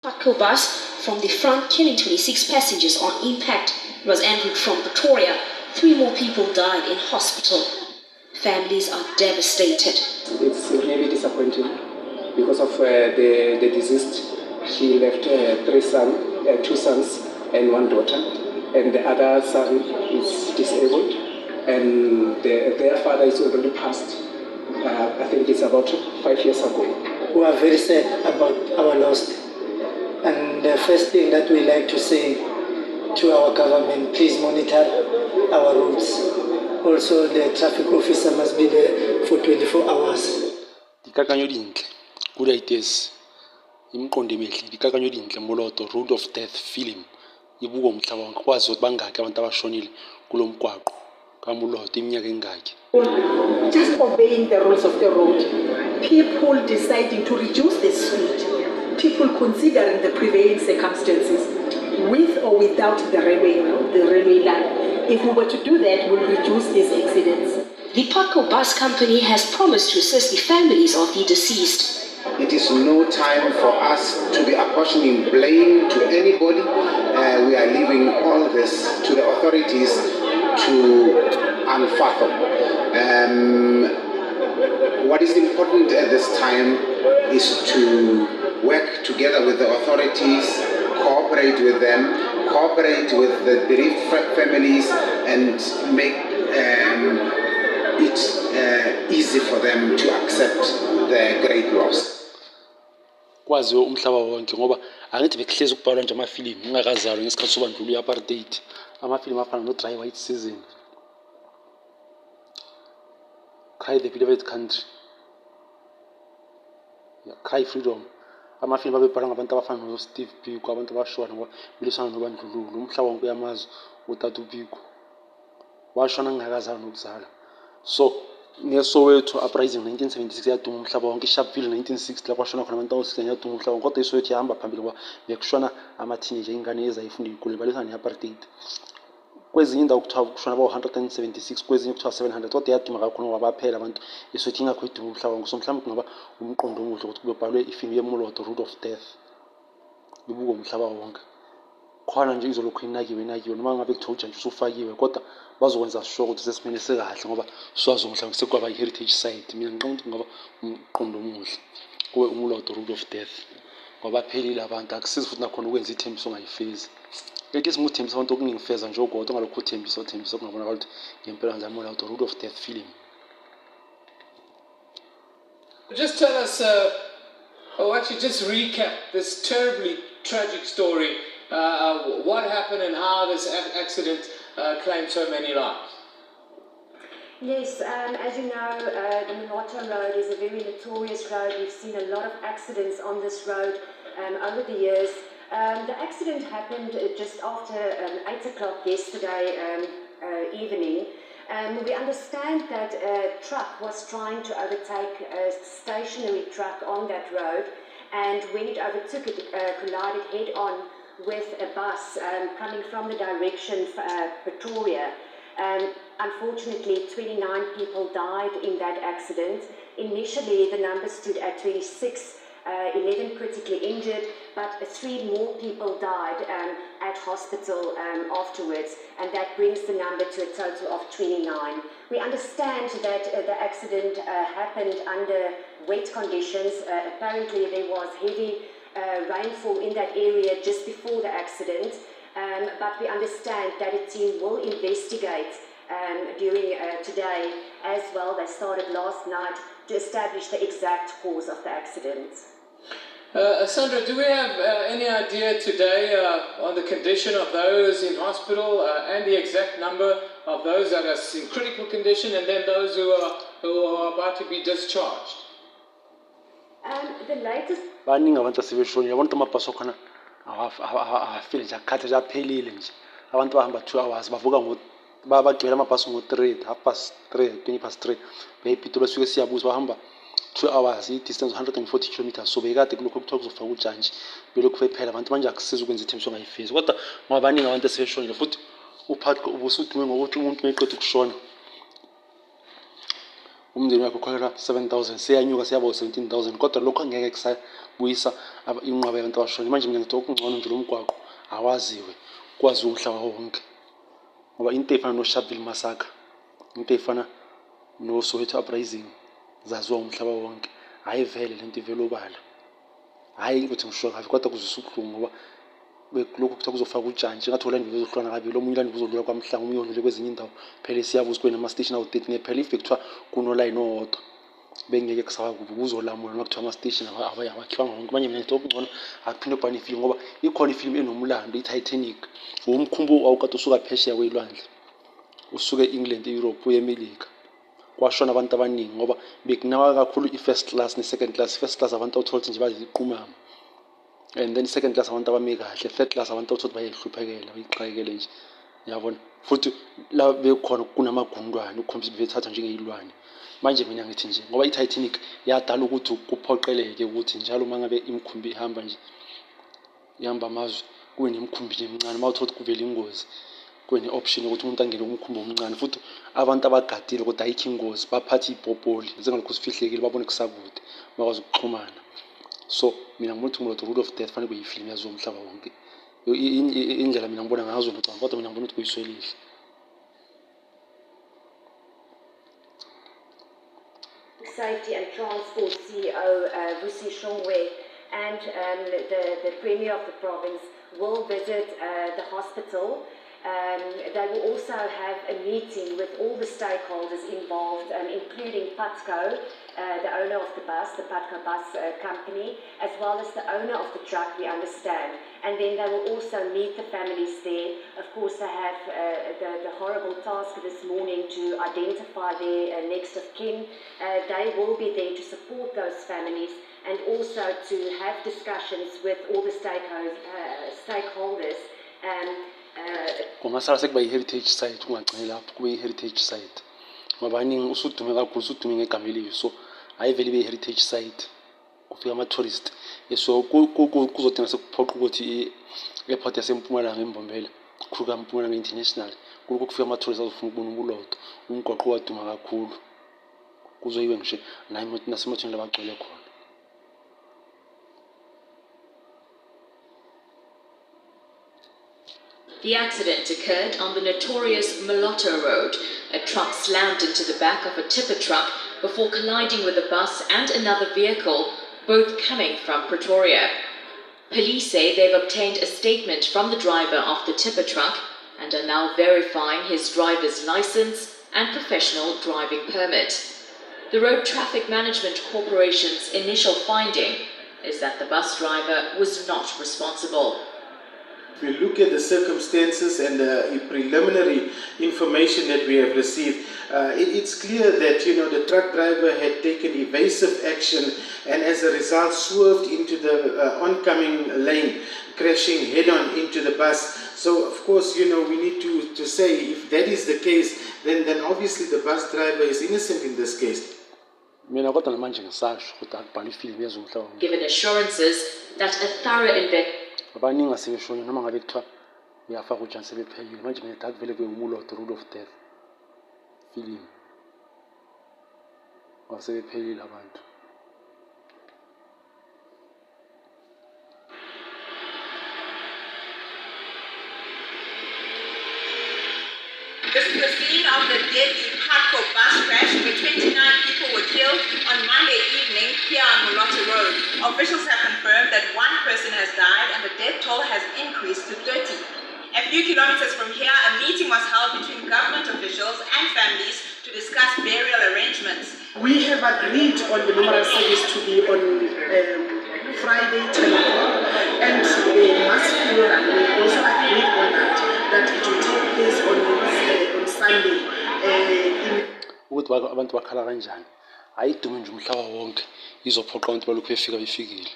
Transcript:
Paco bus from the front killing 26 passengers on impact. It was en route from Pretoria. 3 more people died in hospital. Families are devastated. It's really disappointing because of the deceased. She left 2 sons and 1 daughter, and the other son is disabled, and their father is already passed. I think it's about 5 years ago. We are very sad about our loss. And the first thing that we like to say to our government, please monitor our roads. Also, the traffic officer must be there for 24 hours. Dikakanyo dintle, good ideas. Imqondo emihle, dikakanyo dintle Moloto, Road of Death film. Ibuka umhlaba wonke kwazi ukuthi bangaki abantu abashonile kulo mgwaqo kaMoloto iminyaka engaki. Just obeying the rules of the road. People deciding to reduce the speed. People considering the prevailing circumstances, with or without the railway line. If we were to do that, we'll reduce these accidents. The Paco Bus Company has promised to assist the families of the deceased. It is no time for us to be apportioning blame to anybody. We are leaving all this to the authorities to unfathom. What is important at this time is to work together with the authorities, cooperate with them, cooperate with the bereaved families, and make it easy for them to accept the great loss. Kwazi umhlaba wonke ngoba angithi bekuhlezi ukubhalwa nje amafilimu ungakazalwa ngesikhathi sobandlululo apartheid. Amafilimu afana no Dry White Season, Cry the Beloved Country, Cry Freedom. Amafilimu abebhalwa ngabantu abafana no Steve Biko, abantu abashona ngoba bilisana nobandlululo. Umhlaba wonke uyamazi uTata uBiko washona ngingakazalwa nokuzala. So neSoweto uprising 1976 yaduma umhlaba wonke. Sharpeville 1960 lapho washona khona abantu abasizana yaduma umhlaba wonke. Kodwa iSoweto yahamba phambili ngoba bekushona ama-teenager, ingane ezayifunda inkolo balisana ne-apartheid. Kwezinye indawo kuthiwa kushona abawu-176, kwezinye kuthiwa 700, kodwa yaduma kakhulu ngoba baphela abantu iSoweto ingakho iduma umhlaba wonke. So mhlawumbe kungaba umqondo omuhle ukuthi kubebhalwe ifilimu yeMoloto, Road of Death, ibuka umhlaba wonke. Khona nje izolokhu inakiwe noma ngabe kuthiwa ujantshi usufakiwe, kodwa bazokwenza sure ukuthi sesimene sekahle ngoba swazi mhlawumbe sekwaba i-heritage site. Mina ngiqonda ukuthi kungaba umqondo omuhle kube uMoloto, Road of Death ngoba phelile abantu. Akusizi futhi nakhona ukwenza ithembiso ongayifezi. Lethi simuthembisa abantu okungifeza nje ogodwa ongalokhu uthembisa okungabonakala ukuthi ngempela nje uMoloto, Road of Death film. Just tell us, or actually just recap this terribly tragic story. What happened and how this accident claimed so many lives? Yes, as you know, the Moloto Road is a very notorious road. We've seen a lot of accidents on this road over the years. The accident happened just after 8 o'clock yesterday evening. We understand that a truck was trying to overtake a stationary truck on that road, and when it overtook it, collided head-on with a bus coming from the direction Pretoria. Unfortunately, 29 people died in that accident. Initially, the number stood at 26, 11 critically injured, but 3 more people died at hospital afterwards, and that brings the number to a total of 29. We understand that the accident happened under wet conditions. Apparently, there was heavy rainfall in that area just before the accident, but we understand that a team will investigate during today as well. They started last night to establish the exact cause of the accident. Sandra, do we have any idea today on the condition of those in hospital and the exact number of those that are in critical condition and then those who are about to be discharged? The latest... Baningi abantu asebeshonile, abantu amabhaso khona awafile nje akhatha aphelile nje. Abantu bahamba 2 hours bavuka bagcwele amabhasi ngo-3, 3:20 beyiphithula suke siyabuza bahamba 2 hours, i-distance 140 kilometers. So bekade kulokho kuthiwa kuzofaka ujantshi belokhu bephela abantu manje akusiza ukwenza ithembiso ongayifezi. Kodwa ngoba baningi abantu asebeshonile futhi ubusudume ngokuthi umuntu meqeda ukushona umndeni wakhe ukhokhela 7,000 seyanyuka seyaba 17,000 kodwa lokho angeke kusabuyisa inqwaba yabantu abashona. Manje mina ngithi okungcono nje lo mgwaqo awaziwe kwazi umhlaba wonke, ngoba into efana noSharpeville massacre, into efana noSoweto uprising zaziwa umhlaba wonke. Hayi vele lento ivele obala, hayi ukuthi ngisho kabi kodwa kuzwisa ubuhlungu ngoba lokhu kuthiwa kuzofaka ujantshi ngathi ulandi bezohlukana kabili, omunye ulandi bezodlula kwaMhlanga, omunye udlule kwezinye indawo. Phela siyabuza kube nama-station awu-13 phela if bekuthiwa kunolayini owodwa bengeke kusaba kubi kuzolamula noma kuthiwa ama-station abakhiwanga wonke. Manje mina ngithi okungcono akuphinde kubhane ifilimu ngoba ikhona ifilimu enomlando, i-Titanic. Umkhumbulo awukade usuka phesheya kwey'lwandle, usuke e-England, e-Europe, uye-Melika. Kwashona abantu abaningi ngoba bekunawa kakhulu i-first class ne-second class. First class abantu awuthola ukuthi nje baziqhumama, and then second class abantu abame kahle, third class abantu awuthola bayayihluphekela bayixakekele nje, yabona. Futhi la bekhona kunamagundwane ukukhombisa bethathwa njengey'lwane. Manje mina ngithi nje ngoba i-Titanic yadala ukuthi kuphoqeleke ukuthi njalo uma ngabe imikhumbi ihamba nje ihamba amazwe kube nemikhumbi nje emncane, uma uthola ukuthi kuvela ingozi kube ne-option yokuthi umuntu angene kumkhumbi omncane. Futhi abantu abagadile kodwa ayikho ingozi baphathe iy'popoli zingalokhu zifihlekile babone kusakude bakwazi ukuxhumana. So mina ngibona ukuthi The Rule of Death fanele kube yifilimu yaziwa umhlaba wonke. Indlela mina ngibona ngazo ngicabanga kodwa mina ngibona ukuthi kuyisu elihle. Safety and Transport CEO Vusi Shongwe and the Premier of the province will visit the hospital. They will also have a meeting with all the stakeholders involved, including PATCO, the owner of the bus, the PATCO bus company, as well as the owner of the truck, we understand. And then they will also meet the families there. Of course, they have the horrible task this morning to identify their next of kin. They will be there to support those families and also to have discussions with all the stakeholders. Kungasala sekuba i-heritage site, ungagcine lapho kube i-heritage site ngoba abaningi usudume kakhulu, usudume ngegama eliyo. So hayi vele ibe i-heritage site kufika ama-tourist. So kuzodinga sekuphoqa ukuthi i-airport yaseMpumalanga eMbombela Kruger Mpumalanga International kufika ama-tourist azofuna ukubona ubulodo. Umgwaqo waduma kakhulu kuzoyiwe ngisho nasemothweni labagcwele khona. The accident occurred on the notorious Moloto Road. A truck slammed into the back of a tipper truck before colliding with a bus and another vehicle, both coming from Pretoria. Police say they've obtained a statement from the driver of the tipper truck and are now verifying his driver's license and professional driving permit. The Road Traffic Management Corporation's initial finding is that the bus driver was not responsible. If we look at the circumstances and the preliminary information that we have received, it's clear that the truck driver had taken evasive action and as a result swerved into the oncoming lane, crashing head-on into the bus. So of course, we need to say if that is the case, then obviously the bus driver is innocent in this case. Given assurances that a thorough investigation abaningi asebeshona noma ngabe kuthiwa uyafaka ujani sebephelile. Manje mina ngithatha vele kuyumulo The Rule of Death film wasebephelile abantu. This is the scene of the deadly PATCO bus crash where 29 people were killed on Monday evening here on Moloto Road. Officials have confirmed that one person has died and the death toll has increased to 30. A few kilometers from here, a meeting was held between government officials and families to discuss burial arrangements. We have agreed on the memorial service to be on Friday 10 o'clock, and the mass funeral we also agreed on that it will take place on Sunday. Ukuthi abantu bakhala kanjani, ayidume nje umhlaba wonke izophoqa abantu balokhu befika befikile.